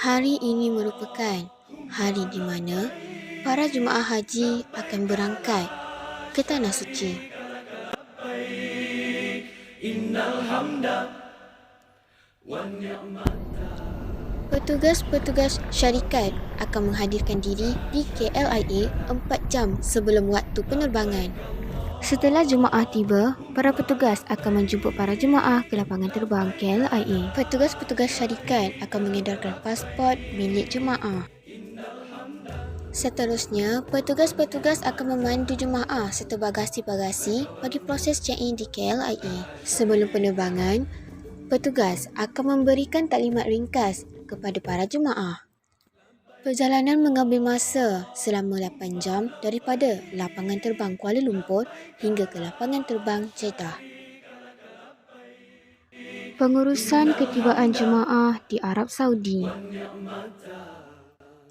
Hari ini merupakan hari di mana para jemaah haji akan berangkat ke Tanah Suci. Petugas-petugas syarikat akan menghadirkan diri di KLIA 4 jam sebelum waktu penerbangan. Setelah jemaah tiba, para petugas akan menjemput para jemaah ke lapangan terbang KLIA. Petugas-petugas syarikat akan mengedarkan pasport milik jemaah. Seterusnya, petugas-petugas akan memandu jemaah serta bagasi-bagasi bagi proses check-in di KLIA. Sebelum penerbangan, petugas akan memberikan taklimat ringkas kepada para jemaah. Perjalanan mengambil masa selama 8 jam daripada lapangan terbang Kuala Lumpur hingga ke lapangan terbang Jeddah. Pengurusan ketibaan jemaah di Arab Saudi.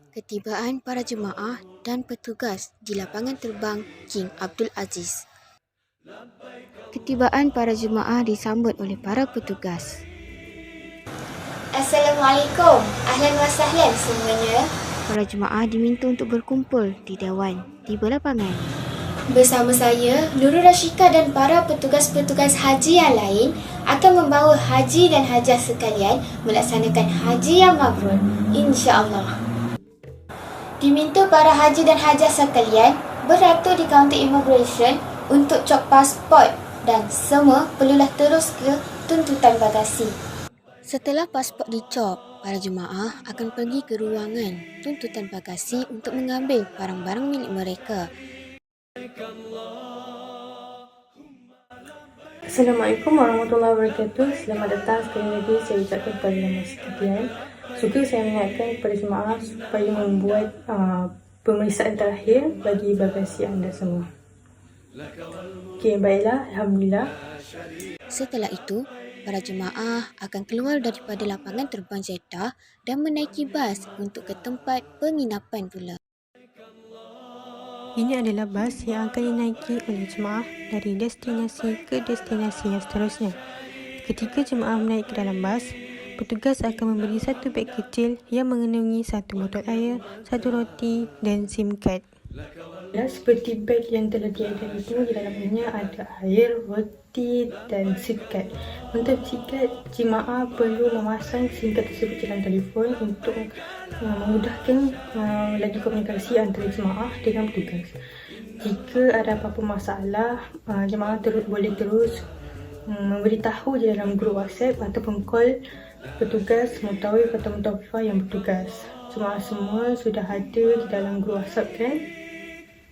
Ketibaan para jemaah dan petugas di lapangan terbang King Abdul Aziz. Ketibaan para jemaah disambut oleh para petugas. Assalamualaikum. Ahlan wa sahlan semuanya. Para jemaah diminta untuk berkumpul di Dewan tiba lapangan. Bersama saya, Nurul Rashika dan para petugas-petugas haji yang lain akan membawa haji dan hajah sekalian melaksanakan haji yang mabrur, insya-Allah. Diminta para haji dan hajah sekalian beratur di kaunter immigration untuk cop pasport dan semua perlulah terus ke tuntutan bagasi. Setelah pasport dicop, para jemaah akan pergi ke ruangan tuntutan bagasi untuk mengambil barang-barang milik mereka. Assalamualaikum warahmatullahi wabarakatuh. Selamat datang sekali lagi saya ucapkan kepada jemaah sekalian. Suka saya mengingatkan kepada jemaah supaya membuat pemeriksaan terakhir bagi bagasi anda semua. Okey, baiklah. Alhamdulillah. Setelah itu, para jemaah akan keluar daripada lapangan terbang Jeddah dan menaiki bas untuk ke tempat penginapan pula. Ini adalah bas yang akan dinaiki oleh jemaah dari destinasi ke destinasi yang seterusnya. Ketika jemaah menaik ke dalam bas, petugas akan memberi satu beg kecil yang mengandungi satu botol air, satu roti dan SIM card. Seperti beg yang telah diadakan itu, di dalamnya ada air, roti dan SIM card. Untuk SIM card, jemaah perlu memasang SIM card tersebut dalam telefon untuk memudahkan lagi komunikasi antara jemaah dengan petugas. Jika ada apa-apa masalah, jemaah boleh terus memberitahu di dalam grup WhatsApp ataupun call petugas mutawif atau mutawifah yang bertugas. Jemaah semua sudah ada di dalam grup WhatsApp kan?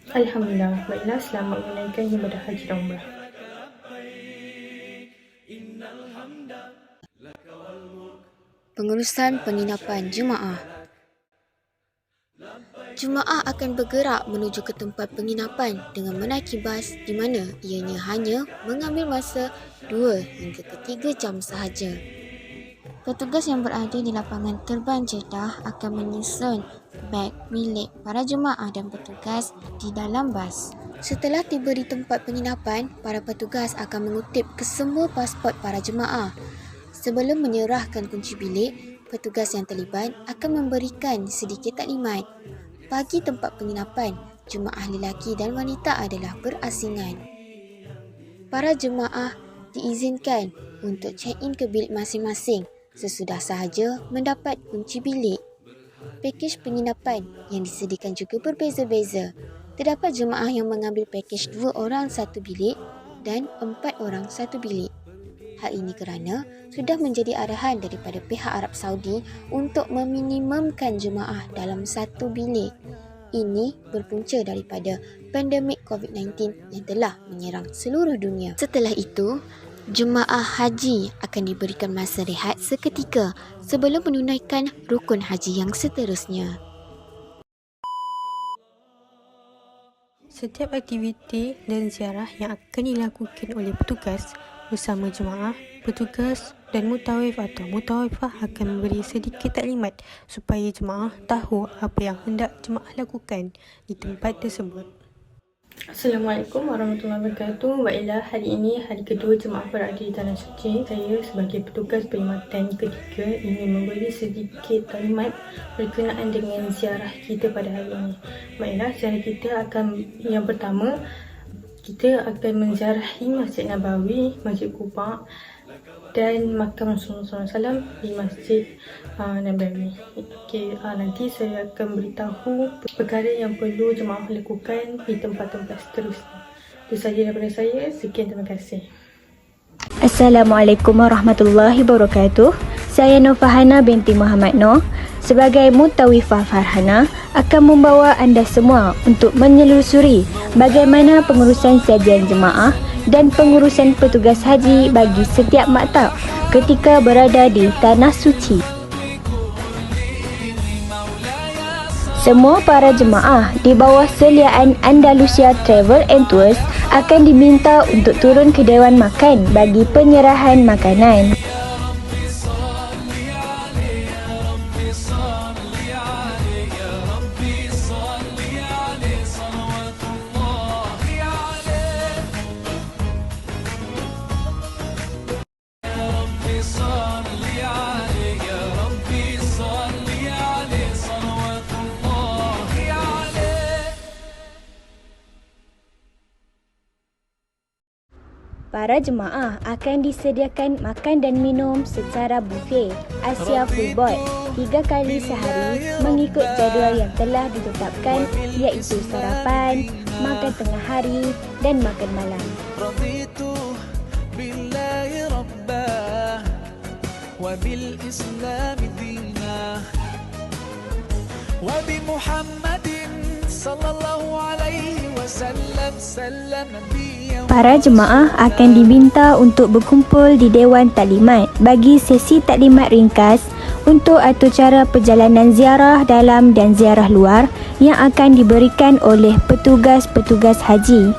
Alhamdulillah. Baiklah, selamat menunaikan ibadah haji dan umrah. Pengurusan penginapan jemaah. Jemaah akan bergerak menuju ke tempat penginapan dengan menaiki bas di mana ianya hanya mengambil masa 2 hingga ke 3 jam sahaja. Petugas yang berada di lapangan terbang Jeddah akan menyusun beg milik para jemaah dan petugas di dalam bas. Setelah tiba di tempat penginapan, para petugas akan mengutip kesemua pasport para jemaah. Sebelum menyerahkan kunci bilik, petugas yang terlibat akan memberikan sedikit taklimat. Bagi tempat penginapan, jemaah lelaki dan wanita adalah berasingan. Para jemaah diizinkan untuk check-in ke bilik masing-masing sesudah sahaja mendapat kunci bilik. Pakej penginapan yang disediakan juga berbeza-beza. Terdapat jemaah yang mengambil pakej 2 orang 1 bilik dan 4 orang 1 bilik. Hal ini kerana sudah menjadi arahan daripada pihak Arab Saudi untuk meminimumkan jemaah dalam 1 bilik. Ini berpunca daripada pandemik COVID-19 yang telah menyerang seluruh dunia. Setelah itu, jemaah haji akan diberikan masa rehat seketika sebelum menunaikan rukun haji yang seterusnya. Setiap aktiviti dan ziarah yang akan dilakukan oleh petugas bersama jemaah, petugas dan mutawif atau mutawifah akan memberi sedikit taklimat supaya jemaah tahu apa yang hendak jemaah lakukan di tempat tersebut. Assalamualaikum warahmatullahi wabarakatuh. Baiklah, hari ini hari kedua jemaah berada di Tanah Suci. Saya sebagai petugas perkhidmatan ketiga ingin memberi sedikit taklimat berkenaan dengan ziarah kita pada hari ini. Baiklah, ziarah kita akan, yang pertama, kita akan menziarahi Masjid Nabawi, Masjid Quba dan makam Rasulullah SAW di Masjid Nabawi. Nanti saya akan beritahu perkara yang perlu jemaah lakukan di tempat-tempat seterusnya. Itu sahaja daripada saya. Sekian, terima kasih. Assalamualaikum warahmatullahi wabarakatuh. Saya Nur Farhana binti Muhammad Noor sebagai Mutawifah Farhana akan membawa anda semua untuk menelusuri bagaimana pengurusan sajian jemaah dan pengurusan petugas haji bagi setiap maktab ketika berada di Tanah Suci. Semua para jemaah di bawah seliaan Andalusia Travel and Tours akan diminta untuk turun ke Dewan Makan bagi penyerahan makanan. Para jemaah akan disediakan makan dan minum secara buffet Asia Full Board 3 kali sehari mengikut jadual yang telah ditetapkan, iaitu sarapan, makan tengah hari dan makan malam. Raditu billahi rabbah wa bil islam dinah wa bi Muhammadin sallallahu alaihi wasallam nabiyyan. Para jemaah akan diminta untuk berkumpul di Dewan Taklimat bagi sesi taklimat ringkas untuk atur cara perjalanan ziarah dalam dan ziarah luar yang akan diberikan oleh petugas-petugas haji.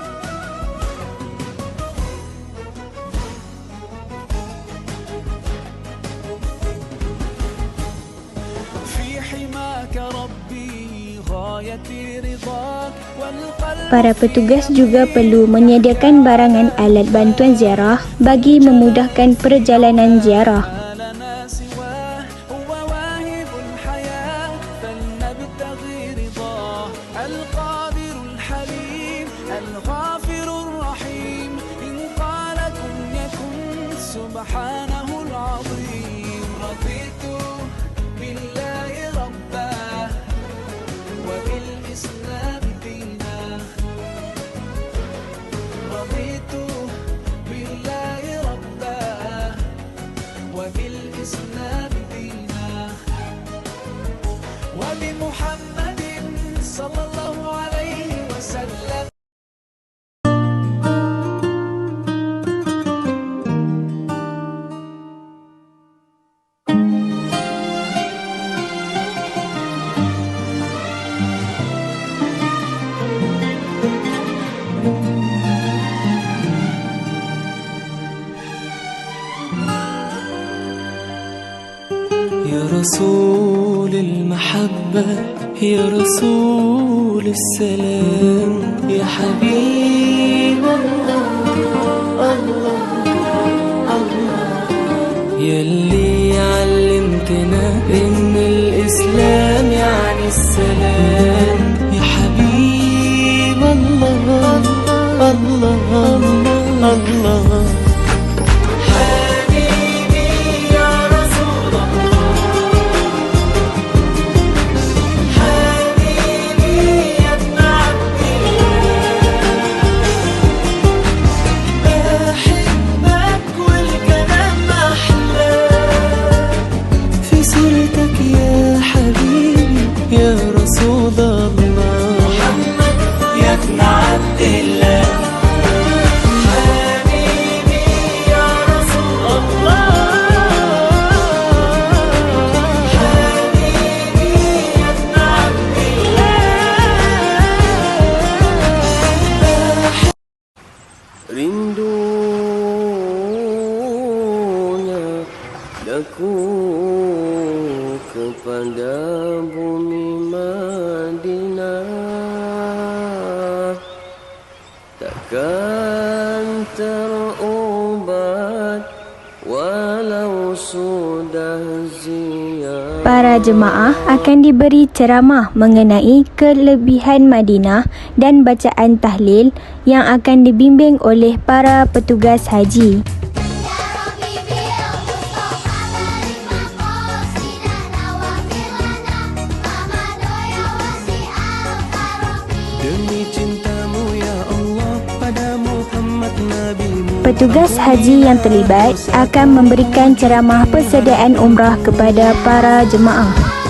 Para petugas juga perlu menyediakan barangan alat bantuan ziarah bagi memudahkan perjalanan ziarah. يا رسول المحبة يا رسول السلام يا حبيب الله يلي علمتنا إن الإسلام يعني السلام يا حبيب الله Rindunya daku kepada bumi Madinah, para jemaah akan diberi ceramah mengenai kelebihan Madinah dan bacaan tahlil yang akan dibimbing oleh para petugas haji. Demi cintamu ya Allah pada Muhammad Nabimu. Petugas haji yang terlibat akan memberikan ceramah persediaan umrah kepada para jemaah.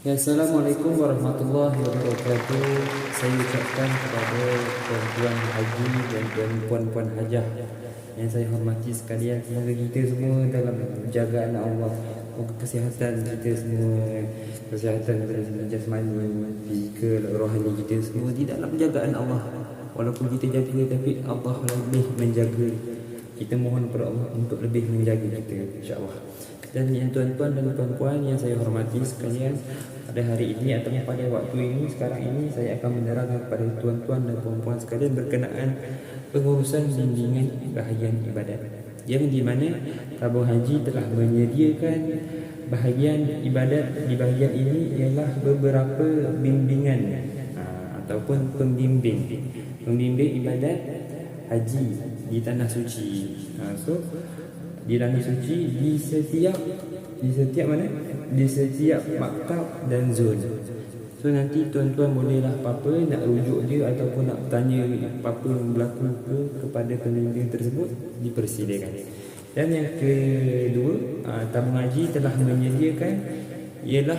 Ya, Assalamualaikum warahmatullahi wabarakatuh. Saya ucapkan kepada tuan-tuan haji dan puan-puan hajah yang saya hormati sekalian, semoga kita semua dalam jagaan Allah, semoga kesihatan kita semua, kesihatan jasmani, fizikal, rohani kita semua di dalam jagaan Allah. Walaupun kita jaga, tapi Allah lebih menjaga. Kita mohon kepada Allah untuk lebih menjaga kita, insya-Allah. Dan yang tuan-tuan dan puan-puan yang saya hormati sekalian, pada hari ini atau pada waktu ini, sekarang ini saya akan menerangkan kepada tuan-tuan dan puan-puan sekalian berkenaan pengurusan bimbingan bahagian ibadat, yang di mana tabung haji telah menyediakan bahagian ibadat. Di bahagian ini ialah beberapa bimbingan ataupun pembimbing ibadat haji di tanah suci. So di tanah suci, di setiap mana? Di setiap maktab dan zon. So nanti tuan-tuan bolehlah apa-apa nak rujuk dia ataupun nak tanya apa-apa yang berlaku kepada pembimbing tersebut, dipersilakan. Dan yang kedua, tabung haji telah menyediakan ialah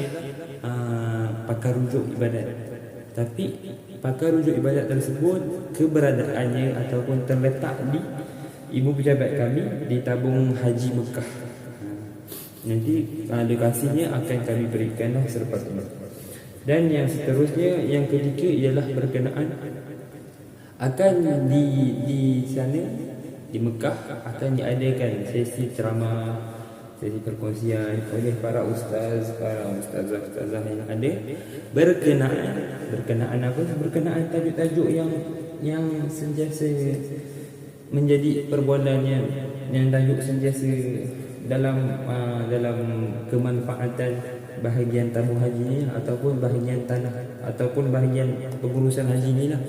pakar rujuk ibadat. Tapi pakar rujuk ibadat tersebut keberadaannya ataupun terletak di ibu pejabat kami di tabung haji Mekah. Nanti lokasinya akan kami berikanlah selepas ini. Dan yang seterusnya, yang ketiga ialah berkenaan akan di sana di Mekah akan diadakan sesi ceramah, sesi perkongsian oleh para ustaz, para ustazah yang ada berkenaan apa? Berkenaan tajuk-tajuk yang sentiasa menjadi perbualannya, yang tajuk sentiasa dalam kemanfaatan bahagian tabung haji ni ataupun bahagian tanah ataupun bahagian pengurusan haji ni lah.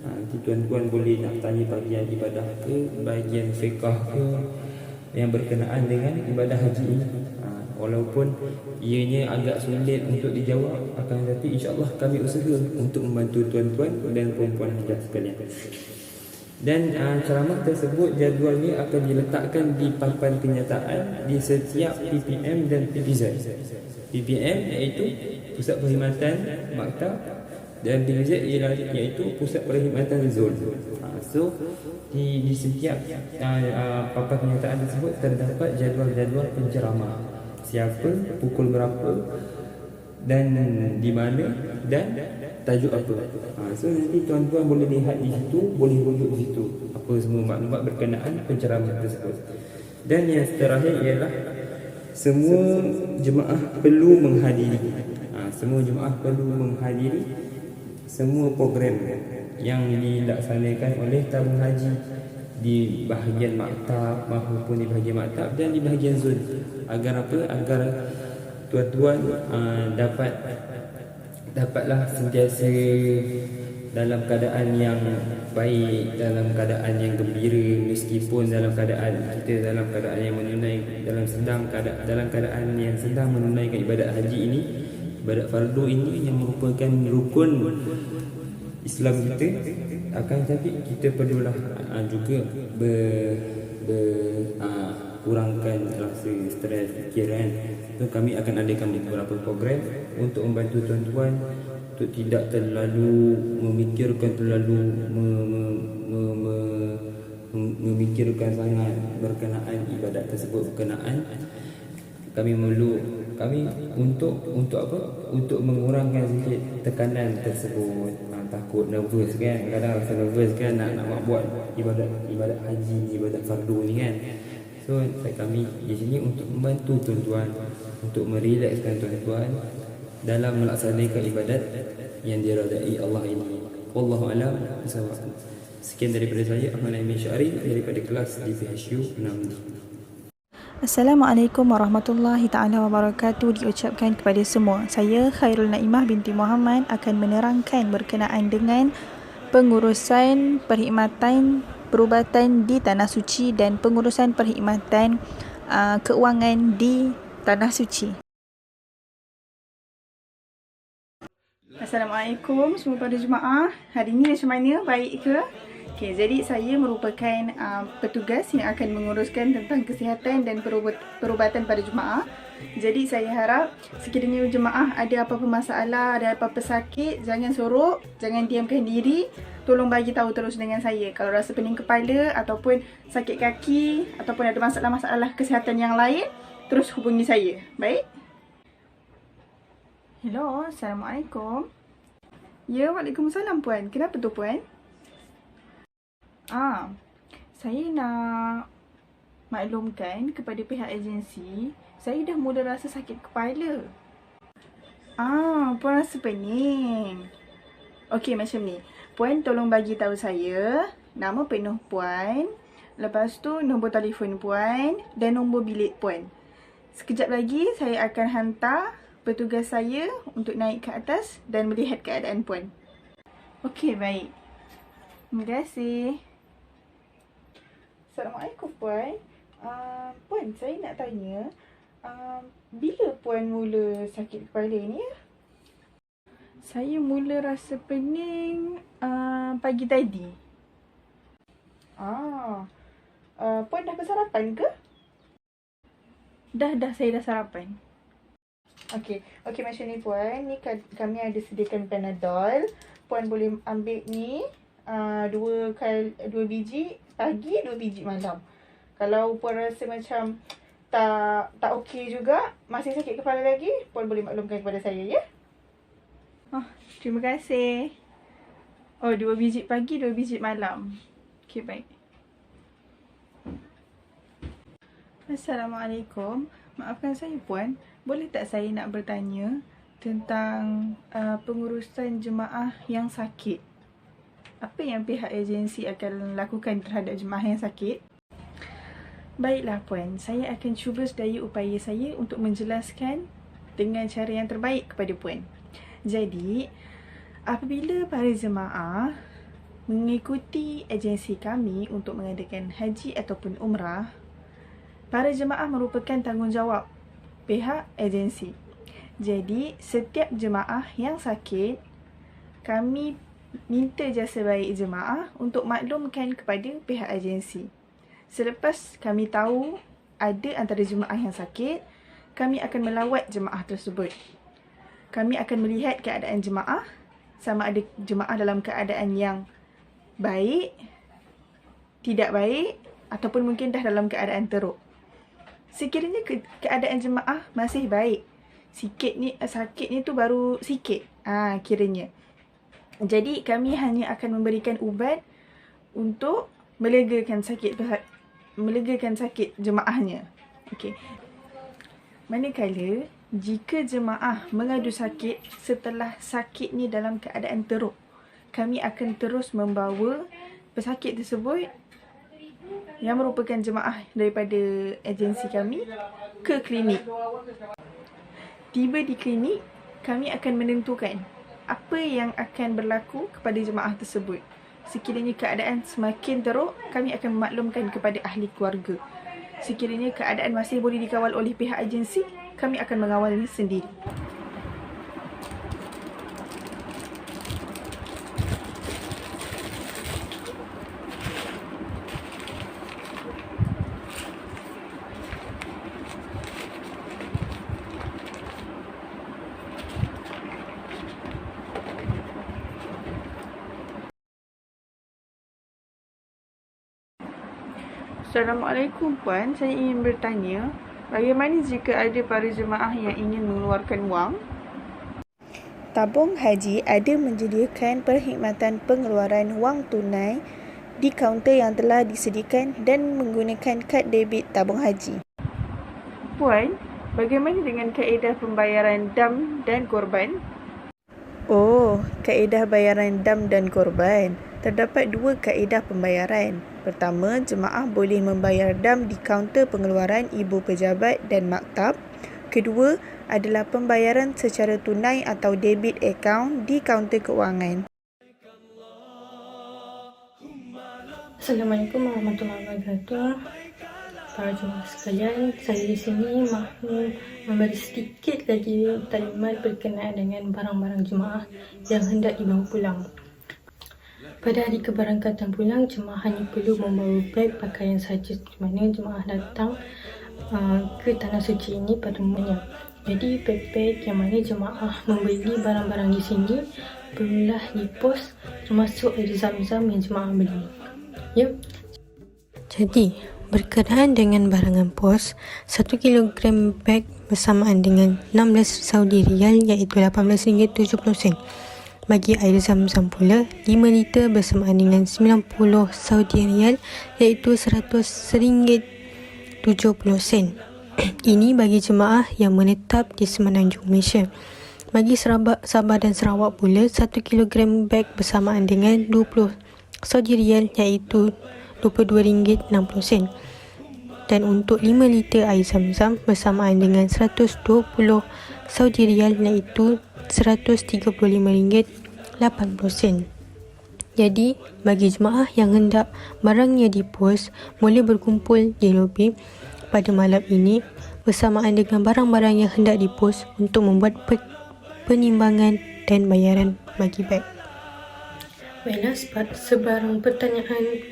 Nanti tuan-tuan boleh nak tanya bahagian ibadah ke, bahagian fiqah ke, yang berkenaan dengan ibadah haji ini. Walaupun ianya agak sulit untuk dijawab, akan tetapi insya-Allah kami usaha untuk membantu tuan-tuan dan puan-puan hajah sekalian. Dan ceramah tersebut jadualnya akan diletakkan di papan kenyataan di setiap PPM dan PPZ. PPM iaitu Pusat Perkhidmatan Maktab, dan PPZ iaitu Pusat Perkhidmatan Zon. So di setiap papan kenyataan tersebut terdapat jadual-jadual penceramah, siapa, pukul berapa, dan di mana, dan tajuk apa. So nanti tuan-tuan boleh lihat di situ, boleh rujuk di situ apa semua maklumat berkenaan penceramah tersebut. Dan yang terakhir ialah semua jemaah perlu menghadiri. Semua jemaah perlu menghadiri semua program yang dilaksanakan oleh tabung haji di bahagian maktab maupun di bahagian maktab dan di bahagian zon. Agar apa? Agar tuan-tuan dapatlah sentiasa dalam keadaan yang baik, dalam keadaan yang gembira, meskipun dalam keadaan kita dalam keadaan yang dalam keadaan yang sedang menunaikan ibadat haji ini, ibadat fardu ini yang merupakan rukun Islam kita. akan tapi kita perlulah juga kurangkan rasa stres fikiran. So, kami akan adakan beberapa program untuk membantu tuan-tuan untuk tidak terlalu memikirkan memikirkan sangat berkenaan ibadat tersebut berkenaan. Kami untuk mengurangkan sikit tekanan tersebut. Takut nervous kan, kadang rasa nervous kan nak buat ibadat haji, ibadat fardu ni kan. So kami di sini untuk membantu tuan-tuan, untuk merilekskan tuan-tuan dalam melaksanakan ibadat yang diridai Allah ini. Wallahu a'lam bishawab. Sekian daripada saya, Ahmad Amin Syari daripada kelas di PHU 6D. Assalamualaikum warahmatullahi ta'ala wabarakatuh diucapkan kepada semua. Saya Khairul Naimah binti Muhammad akan menerangkan berkenaan dengan pengurusan perkhidmatan perubatan di Tanah Suci dan pengurusan perkhidmatan keuangan di Tanah Suci. Assalamualaikum semua pada jemaah. Hari ini macam mana? Baik ke? Okay, jadi saya merupakan petugas yang akan menguruskan tentang kesihatan dan perubatan pada jemaah. Jadi saya harap sekiranya jemaah ada apa-apa masalah, ada apa-apa sakit, jangan sorok, jangan diamkan diri. Tolong bagi tahu terus dengan saya. Kalau rasa pening kepala ataupun sakit kaki ataupun ada masalah-masalah kesihatan yang lain, terus hubungi saya. Baik? Hello, Assalamualaikum. Ya, Waalaikumsalam Puan. Kenapa tu Puan? Saya nak maklumkan kepada pihak agensi, saya dah mula rasa sakit kepala. Puan rasa pening. Okey, macam ni. Puan tolong bagi tahu saya nama penuh Puan, lepas tu nombor telefon Puan dan nombor bilik Puan. Sekejap lagi saya akan hantar petugas saya untuk naik ke atas dan melihat keadaan Puan. Okey, baik. Terima kasih. Assalamualaikum Puan. Puan, saya nak tanya, bila Puan mula sakit kepala ni? Saya mula rasa pening pagi tadi. Puan dah bersarapan ke? Dah saya dah sarapan. Okey, macam ni Puan. Ni kami ada sediakan Panadol. Puan boleh ambil ni 2 biji pagi, 2 biji malam. Kalau Puan rasa macam tak okey juga, masih sakit kepala lagi, Puan boleh maklumkan kepada saya, ya? Terima kasih. 2 biji pagi, 2 biji malam. Okey, baik. Assalamualaikum. Maafkan saya Puan, boleh tak saya nak bertanya tentang pengurusan jemaah yang sakit? Apa yang pihak agensi akan lakukan terhadap jemaah yang sakit? Baiklah Puan, saya akan cuba sedaya upaya saya untuk menjelaskan dengan cara yang terbaik kepada Puan. Jadi, apabila para jemaah mengikuti agensi kami untuk mengadakan haji ataupun umrah, para jemaah merupakan tanggungjawab pihak agensi. Jadi, setiap jemaah yang sakit, kami minta jasa baik jemaah untuk maklumkan kepada pihak agensi. Selepas kami tahu ada antara jemaah yang sakit, kami akan melawat jemaah tersebut. Kami akan melihat keadaan jemaah, sama ada jemaah dalam keadaan yang baik, tidak baik, ataupun mungkin dah dalam keadaan teruk. Sekiranya keadaan jemaah masih baik, sakit ni tu baru sikit, kiranya. Jadi kami hanya akan memberikan ubat untuk melegakan sakit jemaahnya. Okey. Manakala jika jemaah mengadu sakit setelah sakit ni dalam keadaan teruk, kami akan terus membawa pesakit tersebut yang merupakan jemaah daripada agensi kami ke klinik. Tiba di klinik, kami akan menentukan apa yang akan berlaku kepada jemaah tersebut. Sekiranya keadaan semakin teruk, kami akan memaklumkan kepada ahli keluarga. Sekiranya keadaan masih boleh dikawal oleh pihak agensi, kami akan mengawalnya sendiri. Assalamualaikum Puan, saya ingin bertanya, bagaimana jika ada para jemaah yang ingin mengeluarkan wang? Tabung haji ada menyediakan perkhidmatan pengeluaran wang tunai di kaunter yang telah disediakan dan menggunakan kad debit tabung haji. Puan, bagaimana dengan kaedah pembayaran dam dan korban? Oh, kaedah bayaran dam dan korban. Terdapat dua kaedah pembayaran. Pertama, jemaah boleh membayar dam di kaunter pengeluaran ibu pejabat dan maktab. Kedua adalah pembayaran secara tunai atau debit akaun di kaunter keuangan. Assalamualaikum warahmatullahi wabarakatuh. Para jemaah sekalian, saya di sini mahu memberi sedikit lagi taklimat berkenaan dengan barang-barang jemaah yang hendak dibawa pulang. Pada hari keberangkatan pulang, jemaah hanya perlu membawa beg pakaian sahaja di mana jemaah datang ke tanah suci ini pada umumnya. Jadi beg-beg yang mana jemaah membeli barang-barang di sini perlulah dipos, termasuk air zam-zam yang jemaah beli. Ya. Jadi, berkenaan dengan barangan pos, 1 kilogram beg bersamaan dengan 16 Saudi Riyal iaitu RM18.70. Bagi air zam-zam pula, 5 liter bersamaan dengan 90 Saudi Riyal iaitu RM100.70. Ini bagi jemaah yang menetap di Semenanjung Malaysia. Bagi Sabah dan Sarawak pula, 1 kilogram beg bersamaan dengan 20 Saudi Riyal iaitu RM22.60. Dan untuk 5 liter air zam-zam bersamaan dengan 120 Saudi Riyal iaitu RM135.80. Jadi, bagi jemaah yang hendak barangnya dipos, boleh berkumpul di lobi pada malam ini bersamaan dengan barang-barang yang hendak dipos untuk membuat penimbangan dan bayaran bagi beg. Baiklah, sebarang pertanyaan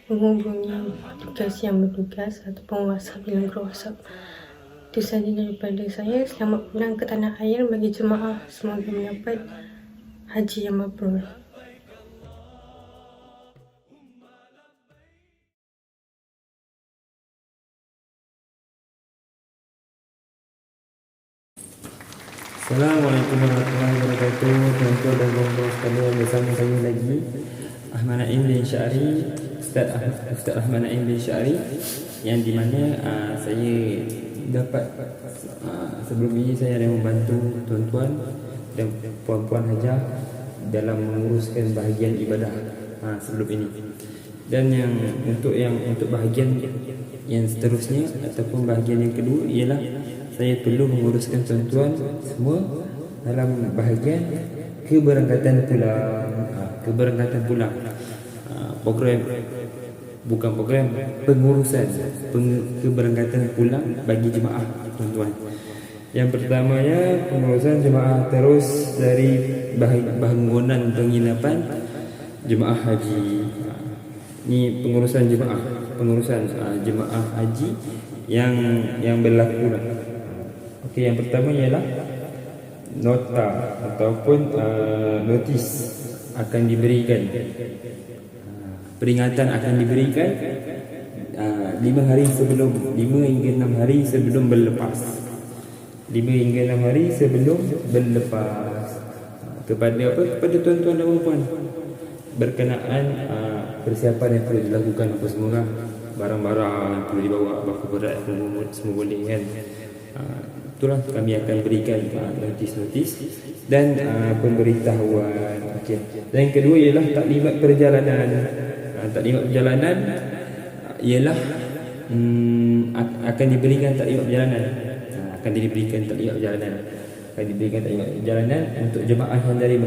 menghubungi tugas yang bertugas ataupun WhatsApp dengan grup WhatsApp. Itu sahaja daripada saya. Selamat pulang ke tanah air bagi jemaah. Semoga mendapat haji yang mabrur. Assalamualaikum warahmatullahi wabarakatuh. Tuan-tuan dan puan-puan sekalian, bersama saya lagi Ahmad Naim bin Syari, Ustaz Ahmad Naim bin Syari, yang di mana saya dapat sebelum ini saya ada membantu tuan-tuan dan puan-puan hajah dalam menguruskan bahagian ibadah sebelum ini. Dan untuk bahagian yang seterusnya ataupun bahagian yang kedua ialah saya perlu menguruskan tuan-tuan semua dalam bahagian keberangkatan pulang. Pengurusan keberangkatan pulang bagi jemaah tuan-tuan. Yang pertamanya, pengurusan jemaah terus dari bangunan penginapan jemaah haji. Ini pengurusan jemaah haji yang berlaku lah. Okey, yang pertama ialah nota ataupun notis akan diberikan. Peringatan akan diberikan 5 hingga 6 hari sebelum berlepas. 5 hingga 6 hari sebelum berlepas. Kepada tuan-tuan dan puan-puan berkenaan persiapan yang perlu dilakukan apa semua, barang-barang yang perlu dibawa, berapa berat semua boleh kan. Itulah kami akan berikan notis-notis dan pemberitahuan. Okey. Dan yang kedua ialah taklimat perjalanan. Taklimat perjalanan ialah akan diberikan taklimat perjalanan. Akan diberikan taklimat perjalanan untuk jemaah yang dari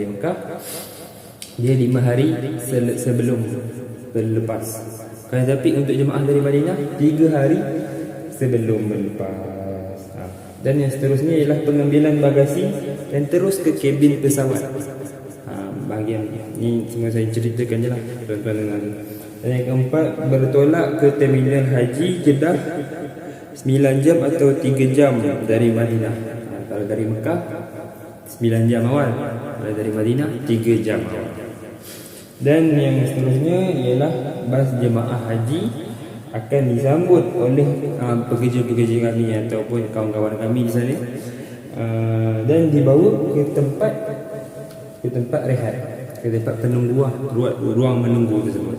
Mekah. Dia 5 hari sebelum berlepas. Tapi untuk jemaah dari Madinah 3 hari sebelum berlepas. Dan yang seterusnya ialah pengambilan bagasi dan terus ke kabin pesawat. Bahagian ni semua saya ceritakan je lah tuan-tuan dengar. Dan yang keempat, bertolak ke terminal haji Jeddah 9 jam atau 3 jam dari Madinah. Kalau dari Mekah 9 jam awal, kalau dari Madinah 3 jam awal. Dan yang seterusnya ialah bas jemaah haji akan disambut oleh pekerja-pekerja kami ataupun kawan-kawan kami di sana, dan dibawa ke tempat rehat, ke tempat penungguan, ruang menunggu tersebut.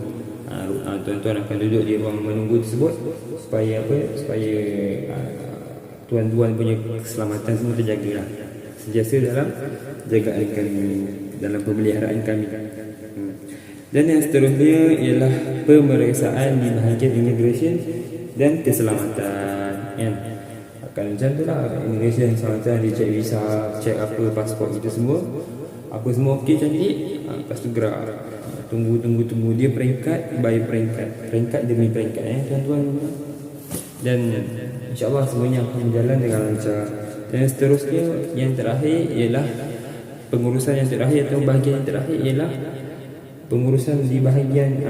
Tuan-tuan akan duduk di ruang menunggu tersebut supaya tuan-tuan punya keselamatan semua terjagalah, sentiasa dalam jagaan kami, dalam pemeliharaan kami. Dan yang seterusnya ialah pemeriksaan di bahagian immigration dan keselamatan, kan? Akan macam tu lah, immigration keselamatan, dia cek visa, cek apa pasport itu semua, apa semua okey cantik, lepas tu gerak. Tunggu dia peringkat by peringkat demi peringkat, tuan-tuan. Dan insya-Allah semuanya akan berjalan dengan lancar. Dan seterusnya yang terakhir ialah pengurusan yang terakhir atau bahagian yang terakhir ialah pengurusan di bahagian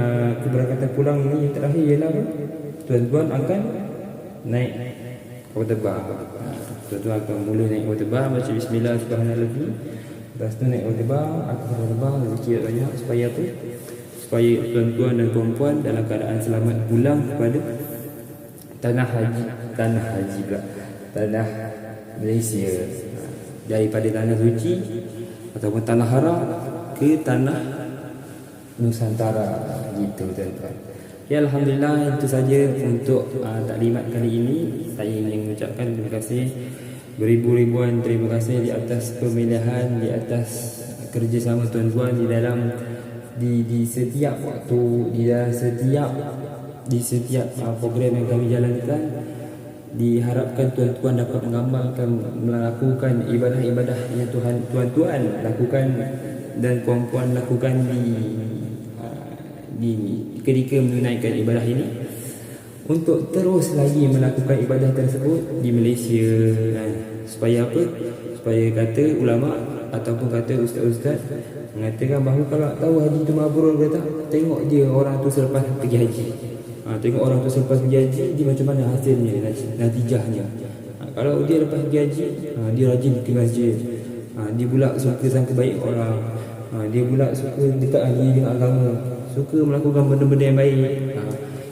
keberangkatan pulang ini. Yang terakhir ialah tuan-tuan akan naik kapal terbang. Tuan-tuan akan mula naik kapal terbang, baca bismillah subhanallah. Lepas tu naik kapal terbang, kapal terbang zikir banyak supaya apa? Supaya tuan-tuan dan puan-puan dalam keadaan selamat pulang kepada tanah Malaysia, daripada tanah suci ataupun tanah haram ke tanah Nusantara, gitu tuan-tuan. Ya, alhamdulillah, itu saja untuk taklimat kali ini. Saya ingin mengucapkan terima kasih, beribu-ribuan terima kasih di atas pemilihan, di atas kerjasama tuan-tuan di dalam di setiap waktu, di setiap program yang kami jalankan. Diharapkan tuan-tuan dapat mengamalkan, melakukan ibadah-ibadah yang tuan-tuan lakukan dan puan-puan lakukan di ketika menunaikan ibadah ini, untuk terus lagi melakukan ibadah tersebut di Malaysia. Supaya apa? Supaya kata ulama ataupun kata ustaz-ustaz mengatakan bahawa kalau tahu haji itu mabrur ke tak, tengok dia orang tu selepas pergi haji. Tengok orang tu selepas pergi haji, dia macam mana hasilnya, natijahnya. Kalau dia lepas pergi haji, dia rajin ke masjid, dia pula suka sangka baik orang, dia pula suka dekat ahli dengan agama, suka melakukan benda-benda yang baik.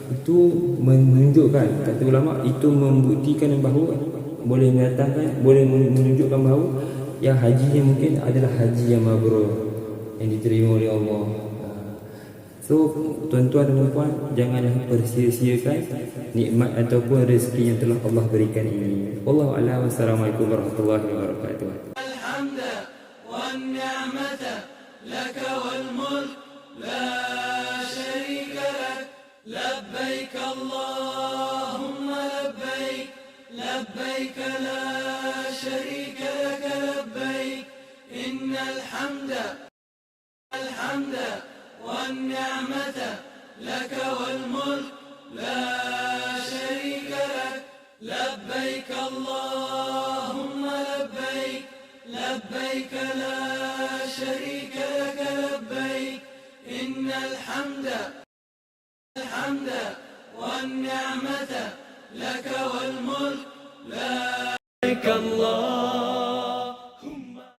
Itu menunjukkan, kata ulama, itu membuktikan bahawa boleh menunjukkan bahawa yang hajinya mungkin adalah haji yang mabrur, yang diterima oleh Allah. So, tuan-tuan dan puan, janganlah persia-siakan nikmat ataupun rezeki yang telah Allah berikan ini. Wallahu a'lam. Wassalamualaikum warahmatullahi wabarakatuh. Alhamda wan ni'mata laka wal mulk la syarika lak, labbaik Allahumma labbaik, labbaik la syarika lak labbaik, innal hamda والنعمة لك والملك لا شريك لك، لبيك اللهم لبيك، لبيك لا شريك لك لبيك، إن الحمد والنعمة لك والملك لا شريك الله.